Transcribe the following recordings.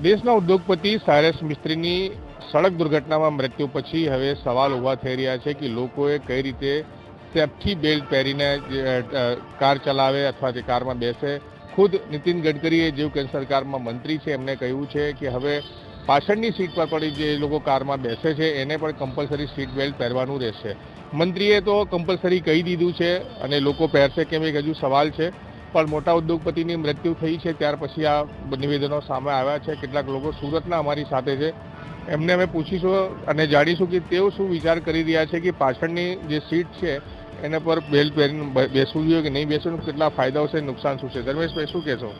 દેશના ઉદ્યોગપતિ સાયરસ મિસ્ત્રીની સડક દુર્ઘટનામાં મૃત્યુ પછી હવે સવાલ ઊભા થઈ રહ્યા છે કે લોકોએ કઈ રીતે સેફટી બેલ્ટ પહેરીને કાર ચલાવે અથવા તે કારમાં બેસે। ખુદ નીતિન ગડકરીએ જેઓ કેન્દ્ર સરકારમાં મંત્રી છે એમને કહ્યું છે કે હવે પાછળની સીટ પર પણ જે લોકો કારમાં બેસે છે એને પણ કમ્પલસરી સીટ બેલ્ટ પહેરવાનું રહેશે। મંત્રીએ તો કમ્પલસરી કહી દીધું છે અને લોકો પહેરશે કેમ એક હજુ સવાલ છે। પણ મોટા ઉદ્યોગપતિની મૃત્યુ થઈ છે ત્યાર પછી આ નિવેદનો સામે આવ્યા છે। કેટલાક લોકો સુરતના અમારી સાથે છે, એમને અમે પૂછીશું અને જાણીશું કે તેઓ શું વિચાર કરી રહ્યા છે કે પાછળની જે સીટ છે એના પર બેલ્ટ પહેરીને બેસવું જોઈએ કે નહીં બેસવું, કેટલા ફાયદાઓ છે, નુકસાન શું છે। ધર્મેશભાઈ શું કહેશો?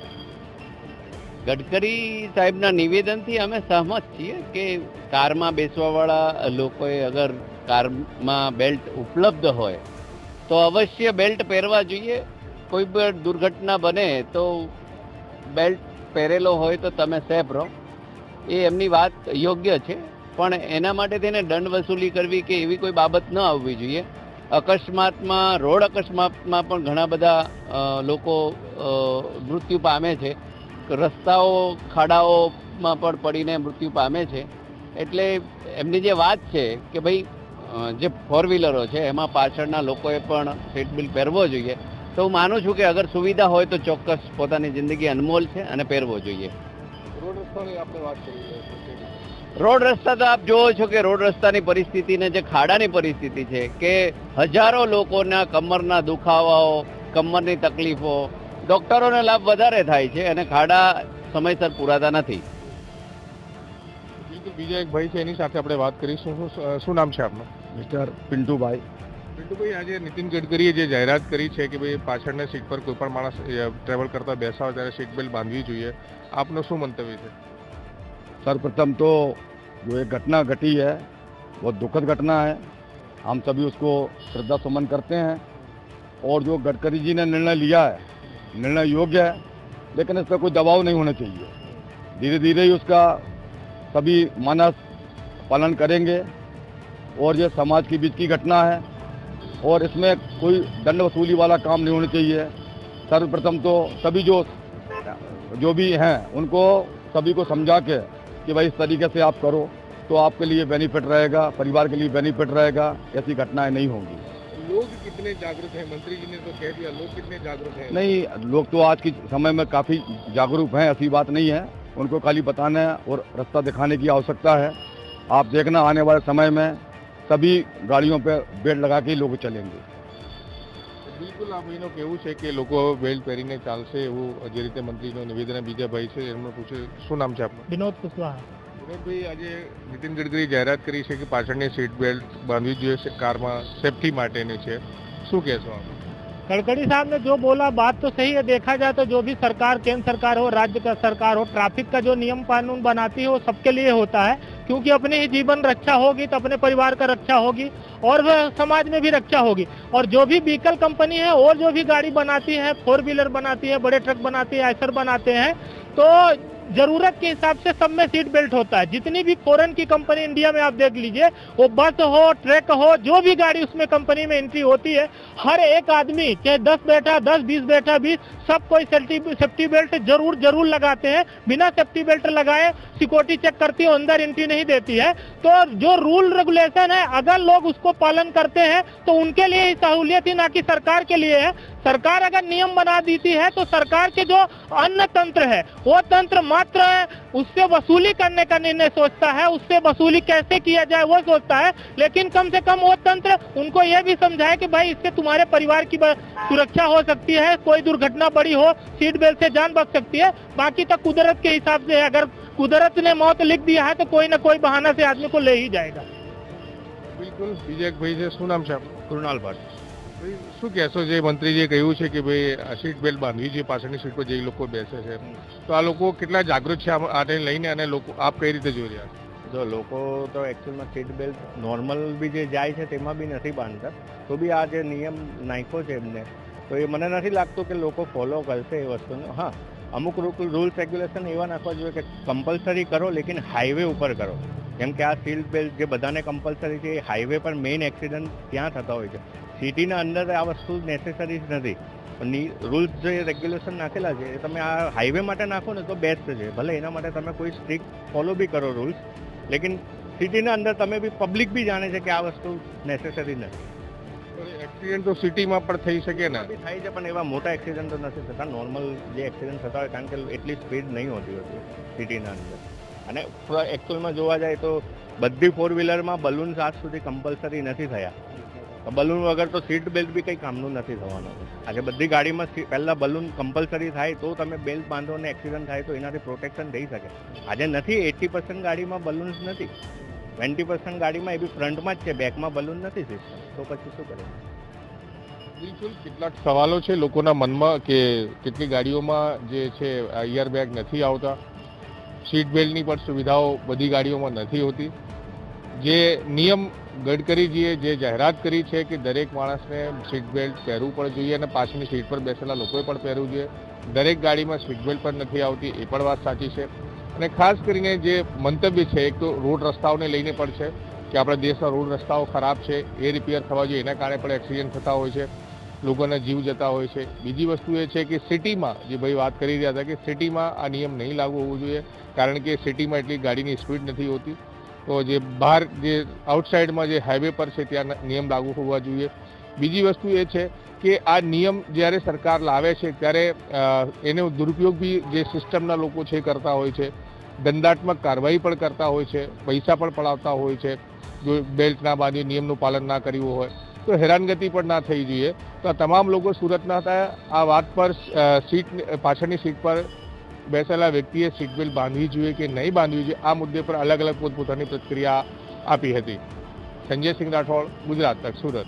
ગડકરી સાહેબના નિવેદનથી અમે સહમત છીએ કે કારમાં બેસવાવાળા લોકોએ અગર કારમાં બેલ્ટ ઉપલબ્ધ હોય તો અવશ્ય બેલ્ટ પહેરવા જોઈએ। કોઈ પણ દુર્ઘટના બને તો બેલ્ટ પહેરેલો હોય તો તમે સેફ રહો, એ એમની વાત યોગ્ય છે। પણ એના માટે તેને દંડ વસૂલી કરવી કે એવી કોઈ બાબત ન આવવી જોઈએ। અકસ્માતમાં, રોડ અકસ્માતમાં પણ ઘણા બધા લોકો મૃત્યુ પામે છે, રસ્તાઓ ખાડાઓમાં પણ પડીને મૃત્યુ પામે છે। એટલે એમની જે વાત છે કે ભાઈ જે ફોર વ્હીલરો છે એમાં પાછળના લોકોએ પણ સીટ બેલ્ટ પહેરવો જોઈએ, તો હું માનું છું કે અગર સુવિધા હોય તો ચોક્કસ પોતાની જિંદગી અનમોલ છે અને પહેરવો જોઈએ। રોડ રસ્તાની આપણે વાત કરી, રોડ રસ્તા તો આપ જોવો છો કે રોડ રસ્તાની પરિસ્થિતિ ને જે ખાડાની પરિસ્થિતિ છે કે હજારો લોકોના કમરના દુખાવાઓ, કમરની તકલીફો, ડોક્ટરોને લાભ વધારે થાય છે અને ખાડા સમયસર પૂરાતા નથી। બીજા એક ભાઈ છે એની સાથે આપણે વાત કરીશું। શું નામ છે આપનું? મિસ્ટર પિન્ટુભાઈ। પિન્ટુભાઈ, આજે નીતિન ગડકરીએ જે જાહેરાત કરી છે કે ભાઈ પાછળના સીટ પર કોઈ પણ માણસ ટ્રેવલ કરતા બેસા હોય ત્યારે સીટ બેલ્ટ બાંધવી જોઈએ, આપનું શું મંતવ્ય છે? सर्वप्रथम तो जो एक घटना घटी है वो दुखद घटना है, हम सभी उसको श्रद्धा सुमन करते हैं। और जो गडकरी जी ने निर्णय लिया है, निर्णय योग्य है, लेकिन इस पर कोई दबाव नहीं होना चाहिए। धीरे धीरे ही उसका सभी मानस पालन करेंगे और ये समाज के बीच की घटना है और इसमें कोई दंड वसूली वाला काम नहीं होना चाहिए। सर्वप्रथम तो सभी जो भी हैं उनको सभी को समझा के कि भाई इस तरीके से आप करो तो आपके लिए बेनिफिट रहेगा, परिवार के लिए बेनिफिट रहेगा, ऐसी घटनाएं नहीं होंगी। लोग कितने जागरूक हैं? मंत्री जी ने तो कह दिया, लोग कितने जागरूक हैं? नहीं, लोग तो आज के समय में काफ़ी जागरूक हैं, ऐसी बात नहीं है। उनको खाली बताना और रास्ता दिखाने की आवश्यकता है। आप देखना आने वाले समय में सभी गाड़ियों पर बेल्ट लगा के लोग चलेंगे। બિલકુલ આ ભાઈનું કહેવું છે કે લોકો બેલ્ટ પહેરીને ચાલશે એવું જે રીતે મંત્રીનું નિવેદન બીજા ભાઈ છે એમને પૂછે। શું નામ છે આપનું? વિનોદ કુશવાહા। વિનોદભાઈ, આજે નીતિન ગડકરીએ જાહેરાત કરી છે કે પાછળની સીટ બેલ્ટ બાંધવી જોઈએ કારમાં, સેફટી માટેની છે, શું કહેશો આપ? गडकरी साहब ने जो बोला बात तो सही है। देखा जाए तो जो भी सरकार, केंद्र सरकार हो, राज्य का सरकार हो, ट्रैफिक का जो नियम कानून बनाती है वो सबके लिए होता है, क्योंकि अपनी ही जीवन रक्षा होगी तो अपने परिवार का रक्षा होगी और समाज में भी रक्षा होगी। और जो भी व्हीकल कंपनी है और जो भी गाड़ी बनाती है, फोर व्हीलर बनाती है, बड़े ट्रक बनाती है, आइसर बनाते हैं, तो जरूरत के हिसाब से सब में सीट बेल्ट होता है। जितनी भी फॉरेन की कंपनी इंडिया में आप देख लीजिए, वो बस हो, ट्रक हो, जो भी गाड़ी उसमें कंपनी में एंट्री होती है, हर एक आदमी चाहे 10 बैठा 10, 20 बैठा 20, सब कोई सेफ्टी बेल्ट जरूर लगाते हैं। बिना सेफ्टी बेल्ट लगाए सिक्योरिटी चेक करती है, अंदर एंट्री नहीं देती है। तो जो रूल रेगुलेशन है, अगर लोग उसको पालन करते हैं तो उनके लिए ही सहूलियत ही, ना कि सरकार के लिए है। सरकार अगर नियम बना देती है तो सरकार के जो अन्न तंत्र है वो तंत्र मात्र उससे वसूली करने का निर्णय सोचता है, उससे वसूली कैसे किया जाए वो सोचता है। लेकिन कम से कम वो तंत्र उनको ये भी समझाए कि भाई इससे तुम्हारे परिवार की सुरक्षा हो सकती है, कोई दुर्घटना बड़ी हो सीट बेल्ट से जान बच सकती है। बाकी तो कुदरत के हिसाब से, अगर कुदरत ने मौत लिख दिया है तो कोई ना कोई बहाना से आदमी को ले ही जाएगा। બિલકુલ, બીજા એક ભાઈ છે, શું નામ છે આપનું? કૃણાલ ભટ્ટ। ભાઈ, શું કહેશો? જે મંત્રીજીએ કહ્યું છે કે ભાઈ આ સીટ બેલ્ટ બાંધવી જોઈએ પાછળની સીટ પર જે લોકો બેસે છે, તો આ લોકો કેટલા જાગૃત છે આને લઈને અને લોકો આપ કઈ રીતે જોઈ રહ્યા છો? જો લોકો તો એકચ્યુઅલમાં સીટ બેલ્ટ નોર્મલ બી જે જાય છે તેમાં બી નથી બાંધતા, તો બી આ જે નિયમ નાખ્યો છે એમને, તો એ મને નથી લાગતું કે લોકો ફોલો કરશે એ વસ્તુનો। હા, અમુક રૂલ્સ રેગ્યુલેશન એવા નાખવા જોઈએ કે કમ્પલસરી કરો લેકિન હાઈવે ઉપર કરો। કેમ કે આ સીટ બેલ્ટ જે બધાને કમ્પલસરી છે એ હાઈવે પર મેઇન એક્સિડન્ટ ત્યાં થતા હોય છે, સિટીના અંદર આ વસ્તુ નેસેસરી નથી। રૂલ્સ જે રેગ્યુલેશન નાખેલા છે એ તમે આ હાઈવે માટે નાખો ને તો બેસ્ટ છે. ભલે એના માટે તમે કોઈ સ્ટ્રિક્ટ ફોલો બી કરો રૂલ્સ, લેકિન સિટીના અંદર તમે બી પબ્લિક બી જાણે છે કે આ વસ્તુ નેસેસરી નથી. એક્સિડન્ટ તો સિટીમાં પણ થઈ શકે ને. બી થાય છે પણ એવા મોટા એક્સિડન્ટ તો નથી થતા. નોર્મલ જે એક્સિડન્ટ થતા હોય, કારણ કે એટલી સ્પીડ નહીં હોતી હોતી સિટીના અંદર. અને એકચ્યુઅલમાં જોવા જાય તો બધી 4-વ્હીલરમાં બલૂન્સ આજ સુધી કમ્પલસરી નથી થયા. બલૂન વગર તો સીટ બેલ્ટ બી કંઈ કામનું નથી થવાનું. આજે બધી ગાડીમાં પહેલાં બલૂન કમ્પલસરી થાય તો તમે બેલ્ટ બાંધો અને એક્સિડન્ટ થાય તો એનાથી પ્રોટેક્શન થઈ શકે. આજે નથી. 80% ગાડીમાં બલૂન્સ નથી. 20% ગાડીમાં એ બી ફ્રન્ટમાં જ છે, બેકમાં બલૂન નથી સિસ્ટમ. તો પછી શું કરે? બિલકુલ કેટલાક સવાલો છે લોકોના મનમાં કે કેટલી ગાડીઓમાં જે છે એર બેગ નથી આવતા, સીટ બેલ્ટની પણ સુવિધાઓ બધી ગાડીઓમાં નથી હોતી. જે નિયમ ગડકરીજીએ જે જાહેરાત કરી છે કે દરેક માણસને સીટ બેલ્ટ પહેરવું પણ જોઈએ અને પાછળની સીટ પર બેસેલા લોકોએ પણ પહેરવું જોઈએ. દરેક ગાડીમાં સીટ બેલ્ટ પણ નથી આવતી, એ પણ વાત સાચી છે. અને ખાસ કરીને જે મંતવ્ય છે, એક તો રોડ રસ્તાઓને લઈને પણ છે કે આપણા દેશના રોડ રસ્તાઓ ખરાબ છે, એ રિપેર થવા જોઈએ, એના કારણે પણ એક્સિડન્ટ થતા હોય છે, લોકોના જીવ જતા હોય છે. બીજી વસ્તુ એ છે કે સિટીમાં જે ભાઈ વાત કરી રહ્યા હતા કે સિટીમાં આ નિયમ નહીં લાગુ હોવું જોઈએ, કારણ કે સિટીમાં એટલી ગાડીની સ્પીડ નથી હોતી. તો જે બહાર જે આઉટસાઇડમાં જે હાઈવે પર છે ત્યાં નિયમ લાગુ હોવા જોઈએ. બીજી વસ્તુ એ છે કે આ નિયમ જ્યારે સરકાર લાવે છે ત્યારે એનો દુરુપયોગ બી જે સિસ્ટમના લોકો છે કરતા હોય છે, દંડાત્મક કાર્યવાહી પણ કરતા હોય છે, પૈસા પણ પડાવતા હોય છે. જો બેલ્ટ ના બાંધ્યું, નિયમનું પાલન ના કર્યું હોય તો હેરાનગતિ પણ ના થઈ જોઈએ. તો આ તમામ લોકો સુરતના હતા. આ વાત પર પાછળની સીટ પર બેસેલા વ્યક્તિએ સીટ બેલ્ટ બાંધવી જોઈએ કે નહીં બાંધવી જોઈએ, આ મુદ્દે પર અલગ અલગ પોતપોતાની પ્રતિક્રિયા આપી હતી. સંજય સિંહ રાઠોડ, ગુજરાત તક, સુરત.